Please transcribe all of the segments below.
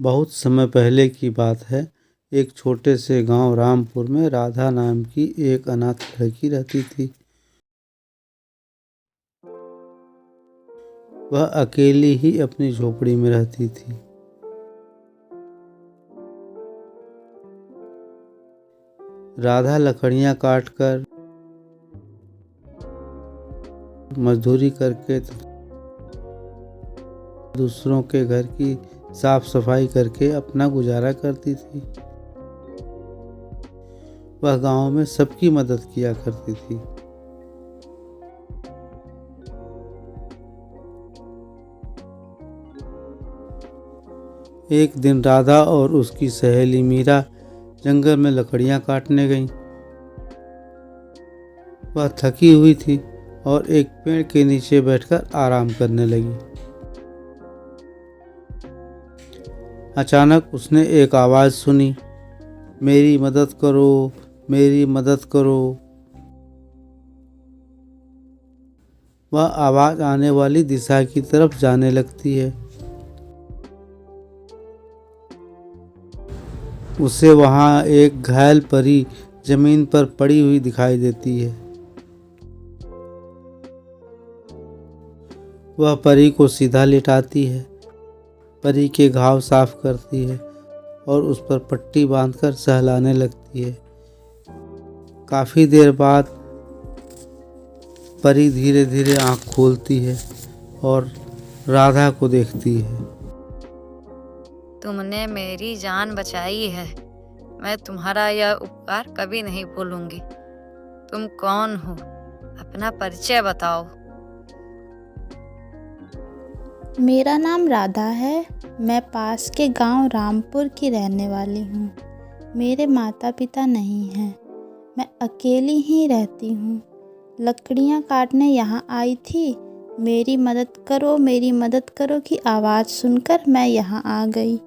बहुत समय पहले की बात है। एक छोटे से गांव रामपुर में राधा नाम की एक अनाथ लड़की रहती थी। वह अकेली ही अपनी झोपड़ी में रहती थी। राधा लकड़ियां काटकर, मजदूरी करके, दूसरों के घर की साफ सफाई करके अपना गुजारा करती थी। वह गांव में सबकी मदद किया करती थी। एक दिन राधा और उसकी सहेली मीरा जंगल में लकड़ियां काटने गईं। वह थकी हुई थी और एक पेड़ के नीचे बैठकर आराम करने लगी। अचानक उसने एक आवाज़ सुनी, मेरी मदद करो, मेरी मदद करो। वह आवाज़ आने वाली दिशा की तरफ जाने लगती है। उसे वहाँ एक घायल परी जमीन पर पड़ी हुई दिखाई देती है। वह परी को सीधा लेटाती है, परी के घाव साफ करती है और उस पर पट्टी बांधकर सहलाने लगती है। काफी देर बाद परी धीरे धीरे आंख खोलती है और राधा को देखती है। तुमने मेरी जान बचाई है। मैं तुम्हारा यह उपकार कभी नहीं भूलूंगी। तुम कौन हो? अपना परिचय बताओ। मेरा नाम राधा है। मैं पास के गांव रामपुर की रहने वाली हूँ। मेरे माता पिता नहीं हैं। मैं अकेली ही रहती हूँ। लकड़ियाँ काटने यहाँ आई थी। मेरी मदद करो की आवाज़ सुनकर मैं यहाँ आ गई।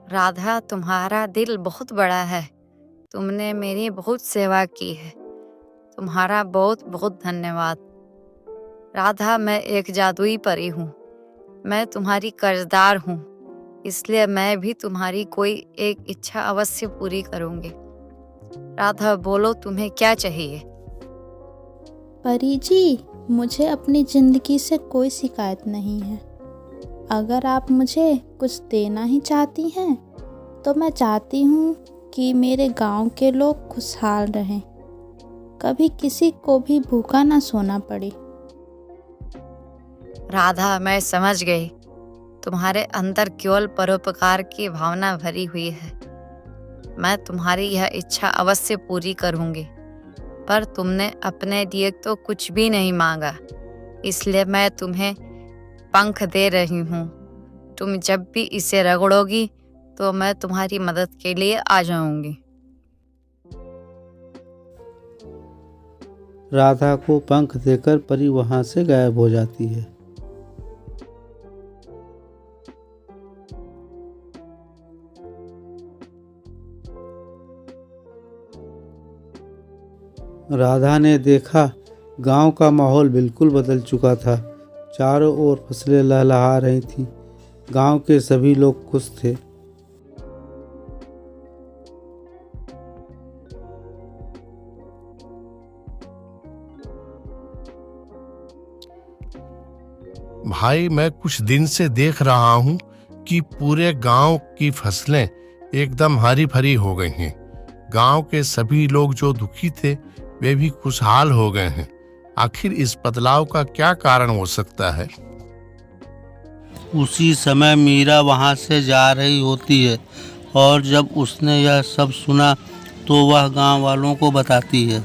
राधा, तुम्हारा दिल बहुत बड़ा है। तुमने मेरी बहुत सेवा की है। तुम्हारा बहुत बहुत धन्यवाद। राधा, मैं एक जादुई परी हूँ। मैं तुम्हारी कर्जदार हूँ, इसलिए मैं भी तुम्हारी कोई एक इच्छा अवश्य पूरी करूँगी। राधा, बोलो तुम्हें क्या चाहिए? परी जी, मुझे अपनी ज़िंदगी से कोई शिकायत नहीं है। अगर आप मुझे कुछ देना ही चाहती हैं तो मैं चाहती हूँ कि मेरे गांव के लोग खुशहाल रहें, कभी किसी को भी भूखा ना सोना पड़े। राधा, मैं समझ गई। तुम्हारे अंदर केवल परोपकार की भावना भरी हुई है। मैं तुम्हारी यह इच्छा अवश्य पूरी करूँगी। पर तुमने अपने लिए तो कुछ भी नहीं मांगा, इसलिए मैं तुम्हें पंख दे रही हूँ। तुम जब भी इसे रगड़ोगी तो मैं तुम्हारी मदद के लिए आ जाऊंगी। राधा को पंख देकर परी वहां से गायब हो जाती है। राधा ने देखा गांव का माहौल बिल्कुल बदल चुका था। चारों ओर फसलें लहलहा रही थीं। गांव के सभी लोग खुश थे। भाई, मैं कुछ दिन से देख रहा हूँ कि पूरे गांव की फसलें एकदम हरी भरी हो गई हैं। गांव के सभी लोग जो दुखी थे वे भी खुशहाल हो गए हैं। आखिर इस बदलाव का क्या कारण हो सकता है? उसी समय मीरा वहां से जा रही होती है और जब उसने यह सब सुना तो वह गांव वालों को बताती है।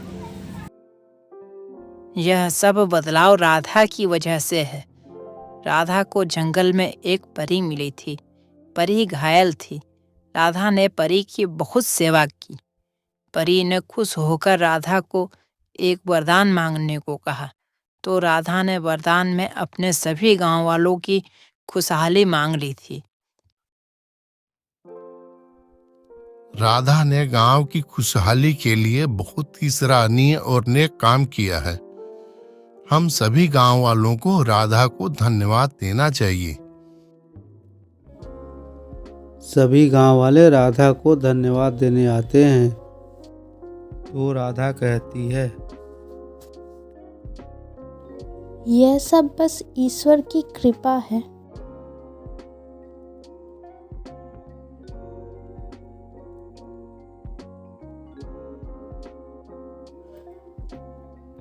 यह सब बदलाव राधा की वजह से है। राधा को जंगल में एक परी मिली थी। परी घायल थी। राधा ने परी की बहुत सेवा की। परी ने खुश होकर राधा को एक वरदान मांगने को कहा, तो राधा ने वरदान में अपने सभी गांव वालों की खुशहाली मांग ली थी। राधा ने गांव की खुशहाली के लिए बहुत ही सराहनीय और नेक काम किया है। हम सभी गांव वालों को राधा को धन्यवाद देना चाहिए। सभी गांव वाले राधा को धन्यवाद देने आते हैं। तो राधा कहती है, यह सब बस ईश्वर की कृपा है।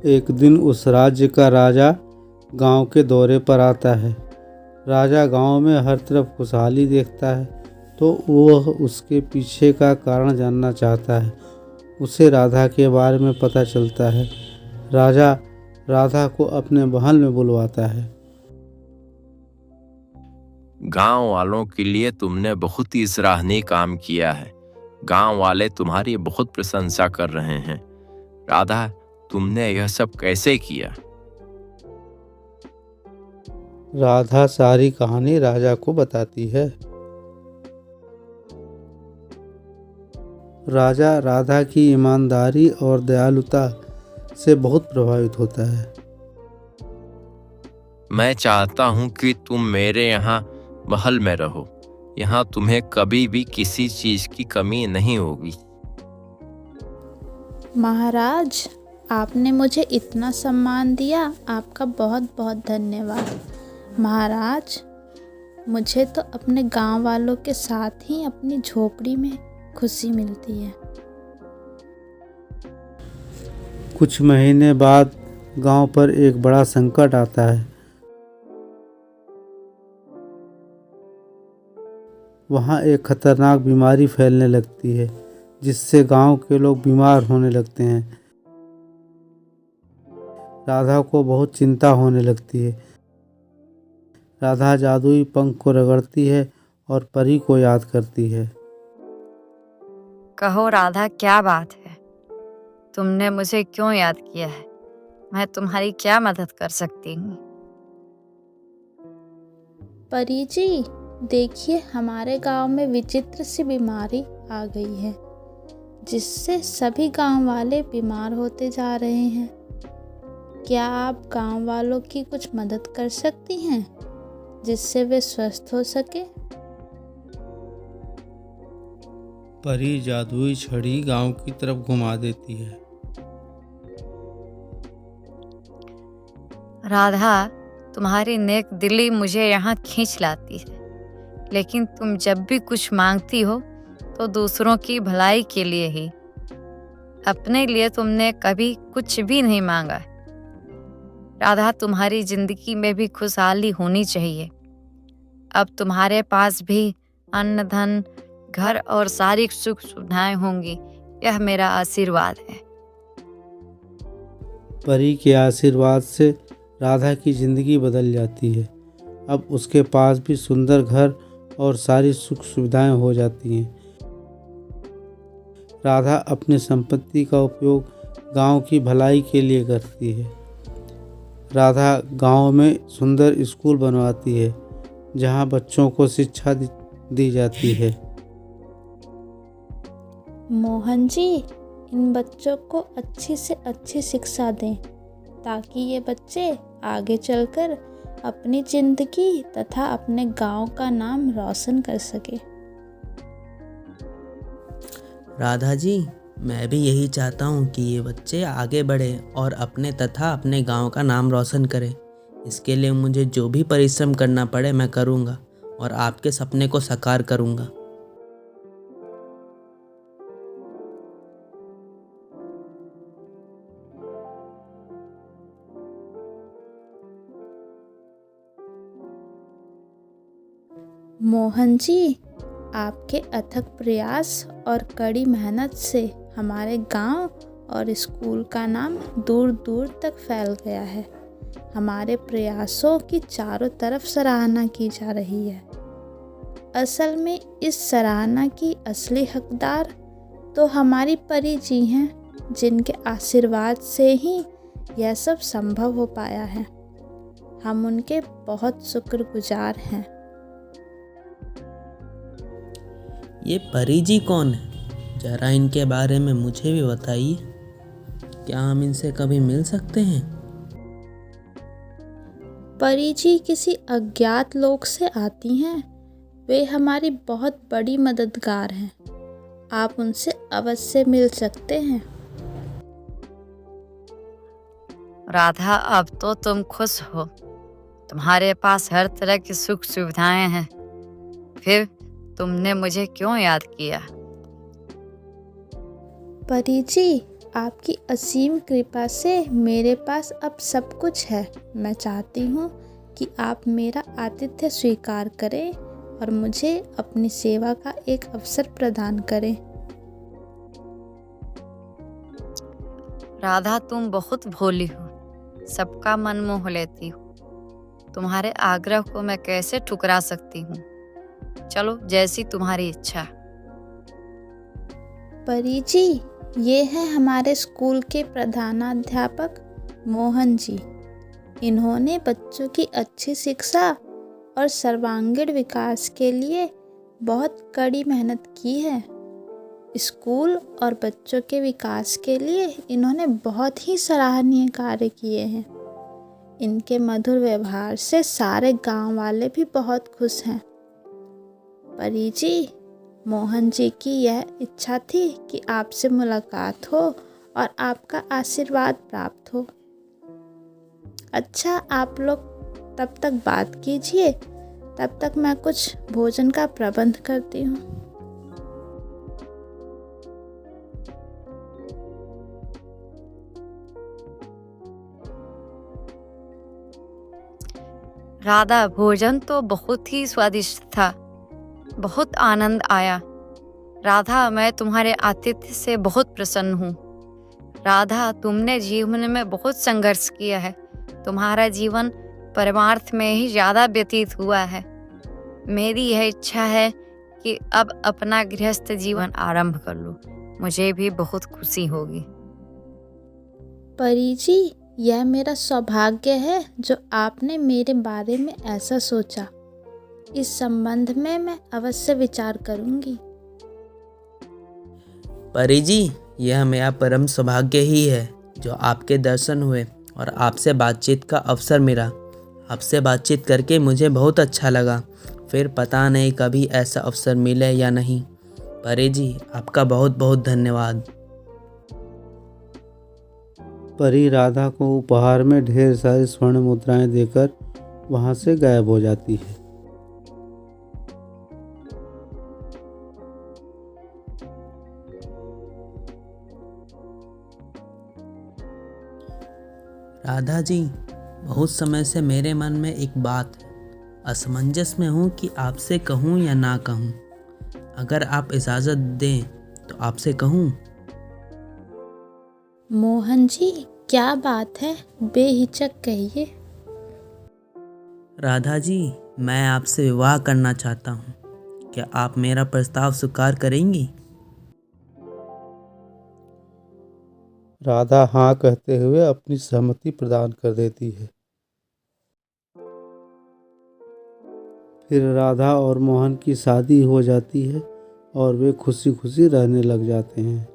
एक दिन उस राज्य का राजा गांव के दौरे पर आता है। राजा गांव में हर तरफ खुशहाली देखता है तो वह उसके पीछे का कारण जानना चाहता है। उसे राधा के बारे में पता चलता है। राजा राधा को अपने महल में बुलवाता है। गांव वालों के लिए तुमने बहुत ही सराहनीय काम किया है। गांव वाले तुम्हारी बहुत प्रशंसा कर रहे हैं। राधा, तुमने यह सब कैसे किया? राधा सारी कहानी राजा को बताती है। राजा राधा की ईमानदारी और दयालुता से बहुत प्रभावित होता है। मैं चाहता हूं कि तुम मेरे यहाँ महल में रहो। यहाँ तुम्हें कभी भी किसी चीज की कमी नहीं होगी। महाराज, आपने मुझे इतना सम्मान दिया, आपका बहुत बहुत धन्यवाद। महाराज, मुझे तो अपने गांव वालों के साथ ही अपनी झोपड़ी में खुशी मिलती है। कुछ महीने बाद गांव पर एक बड़ा संकट आता है। वहां एक खतरनाक बीमारी फैलने लगती है जिससे गांव के लोग बीमार होने लगते हैं। राधा को बहुत चिंता होने लगती है। राधा जादुई पंख को रगड़ती है और परी को याद करती है। कहो राधा, क्या बात है? तुमने मुझे क्यों याद किया है? मैं तुम्हारी क्या मदद कर सकती हूँ? परी जी, देखिए, हमारे गांव में विचित्र सी बीमारी आ गई है जिससे सभी गांव वाले बीमार होते जा रहे हैं। क्या आप गांव वालों की कुछ मदद कर सकती हैं जिससे वे स्वस्थ हो सके? परी जादुई छड़ी गांव की तरफ घुमा देती है। राधा, तुम्हारी नेक दिली मुझे यहाँ खींच लाती है, लेकिन तुम जब भी कुछ मांगती हो तो दूसरों की भलाई के लिए ही। अपने लिए तुमने कभी कुछ भी नहीं मांगा। राधा, तुम्हारी जिंदगी में भी खुशहाली होनी चाहिए। अब तुम्हारे पास भी अन्न, धन, घर और सारी सुख सुविधाएं होंगी। यह मेरा आशीर्वाद है। परी के आशीर्वाद से राधा की जिंदगी बदल जाती है। अब उसके पास भी सुंदर घर और सारी सुख सुविधाएं हो जाती हैं। राधा अपनी संपत्ति का उपयोग गांव की भलाई के लिए करती है। राधा गांव में सुंदर स्कूल बनवाती है जहां बच्चों को शिक्षा दी जाती है। मोहन जी, इन बच्चों को अच्छी से अच्छी शिक्षा दें ताकि ये बच्चे आगे चलकर अपनी जिंदगी तथा अपने गांव का नाम रोशन कर सके। राधा जी, मैं भी यही चाहता हूँ कि ये बच्चे आगे बढ़ें और अपने तथा अपने गांव का नाम रोशन करें। इसके लिए मुझे जो भी परिश्रम करना पड़े मैं करूँगा और आपके सपने को साकार करूँगा। मोहन जी, आपके अथक प्रयास और कड़ी मेहनत से हमारे गांव और स्कूल का नाम दूर दूर तक फैल गया है। हमारे प्रयासों की चारों तरफ सराहना की जा रही है। असल में इस सराहना की असली हकदार तो हमारी परी जी हैं, जिनके आशीर्वाद से ही यह सब संभव हो पाया है। हम उनके बहुत शुक्रगुजार हैं। ये परी जी कौन है? जरा इनके बारे में मुझे भी बताइए। क्या हम इनसे कभी मिल सकते हैं? परी जी किसी अज्ञात लोक से आती हैं। वे हमारी बहुत बड़ी मददगार हैं। आप उनसे अवश्य मिल सकते हैं। राधा, अब तो तुम खुश हो। तुम्हारे पास हर तरह की सुख सुविधाएं हैं। फिर तुमने मुझे क्यों याद किया? परी जी, आपकी असीम कृपा से मेरे पास अब सब कुछ है। मैं चाहती हूँ कि आप मेरा आतिथ्य स्वीकार करें और मुझे अपनी सेवा का एक अवसर प्रदान करें। राधा, तुम बहुत भोली हो, सबका मन मोह लेती हो। तुम्हारे आग्रह को मैं कैसे ठुकरा सकती हूँ? चलो, जैसी तुम्हारी इच्छा। परी जी, ये हैं हमारे स्कूल के प्रधानाध्यापक मोहन जी। इन्होंने बच्चों की अच्छी शिक्षा और सर्वांगीण विकास के लिए बहुत कड़ी मेहनत की है। स्कूल और बच्चों के विकास के लिए इन्होंने बहुत ही सराहनीय कार्य किए हैं। इनके मधुर व्यवहार से सारे गांव वाले भी बहुत खुश हैं। परी जी, मोहन जी की यह इच्छा थी कि आपसे मुलाकात हो और आपका आशीर्वाद प्राप्त हो। अच्छा, आप लोग तब तक बात कीजिए, तब तक मैं कुछ भोजन का प्रबंध करती हूँ। राधा, भोजन तो बहुत ही स्वादिष्ट था। बहुत आनंद आया। राधा, मैं तुम्हारे आतिथ्य से बहुत प्रसन्न हूँ। राधा, तुमने जीवन में बहुत संघर्ष किया है। तुम्हारा जीवन परमार्थ में ही ज़्यादा व्यतीत हुआ है। मेरी यह इच्छा है कि अब अपना गृहस्थ जीवन आरंभ कर लो। मुझे भी बहुत खुशी होगी। परी जी, यह मेरा सौभाग्य है जो आपने मेरे बारे में ऐसा सोचा। इस संबंध में मैं अवश्य विचार करूंगी। परी जी, यह मेरा परम सौभाग्य ही है जो आपके दर्शन हुए और आपसे बातचीत का अवसर मिला। आपसे बातचीत करके मुझे बहुत अच्छा लगा। फिर पता नहीं कभी ऐसा अवसर मिले या नहीं। परी जी, आपका बहुत बहुत धन्यवाद। परी राधा को उपहार में ढेर सारी स्वर्ण मुद्राएं देकर वहां से गायब हो जाती है। राधा जी, बहुत समय से मेरे मन में एक बात है। असमंजस में हूँ कि आपसे कहूँ या ना कहूँ। अगर आप इजाज़त दें तो आपसे कहूँ। मोहन जी, क्या बात है? बेहिचक कहिए। राधा जी, मैं आपसे विवाह करना चाहता हूँ। क्या आप मेरा प्रस्ताव स्वीकार करेंगी? राधा हाँ कहते हुए अपनी सहमति प्रदान कर देती है। फिर राधा और मोहन की शादी हो जाती है और वे खुशी खुशी रहने लग जाते हैं।